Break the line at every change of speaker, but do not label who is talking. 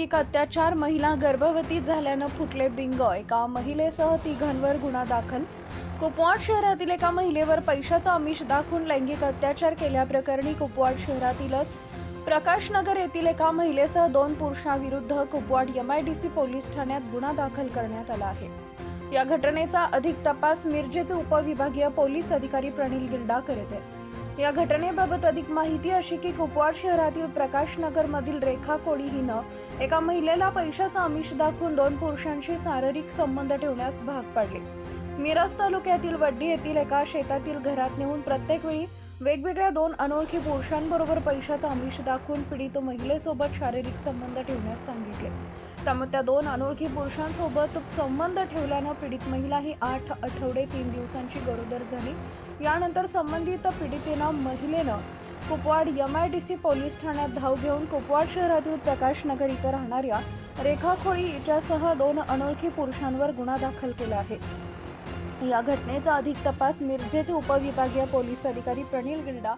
लैंगिक अत्याचार, महिला गर्भवती झाल्यानं फुटले बिंग, एका महिलेसह तिघांवर गुन्हा दाखल। कुपवाड शहरातील एका महिलेवर पैशाचं आमिष दाखवून लैंगिक अत्याचार केल्याप्रकरणी कुपवाड शहरातीलच प्रकाशनगर येथील एका महिलेसह 2 पुरुषांविरुद्ध कुपवाड MIDC पोलीस ठाण्यात गुन्हा दाखल करण्यात आला आहे। या घटनेचा अधिक तपास मिरजेचे उपविभागीय पोलीस अधिकारी प्रणील गिल्डा करत आहेत। या घटनेबाबत अधिक माहिती अशी की कुपवाड शहरातील प्रकाशनगर मधील रेखा कोळी हिनं एका महिलेला पैशाचं आमिष दाखवून 2 पुरुषांशी शारीरिक संबंध ठेवण्यास भाग पाडले। मिरज तालुक्यातील वड्डी येथील एका शेतातील घरात नेऊन प्रत्येक वेळी वेगवेगळ्या 2 अनोळखी पुरुषांबरोबर पैशाचं आमिष दाखवून पीडित महिलेसोबत शारीरिक संबंध ठेवण्यास सांगितले। त्यामुळे त्या 2 अनोळखी पुरुषांसोबत संबंध ठेवल्यानं पीडित महिला ही 8 आठवडे 3 दिवसांची गरोदर झाली। यानंतर संबंधित पीडितेनं महिलेनं कुपवाड MIDC पोलीस ठाण्यात धाव घेऊन कुपवाड शहरातील प्रकाशनगर इथं राहणाऱ्या रेखा कोळी हिच्यासह 2 अनोळखी पुरुषांवर गुन्हा दाखल केला आहे। या घटनेचा अधिक तपास मिरजेचे उपविभागीय पोलीस अधिकारी प्रणील गिल्डा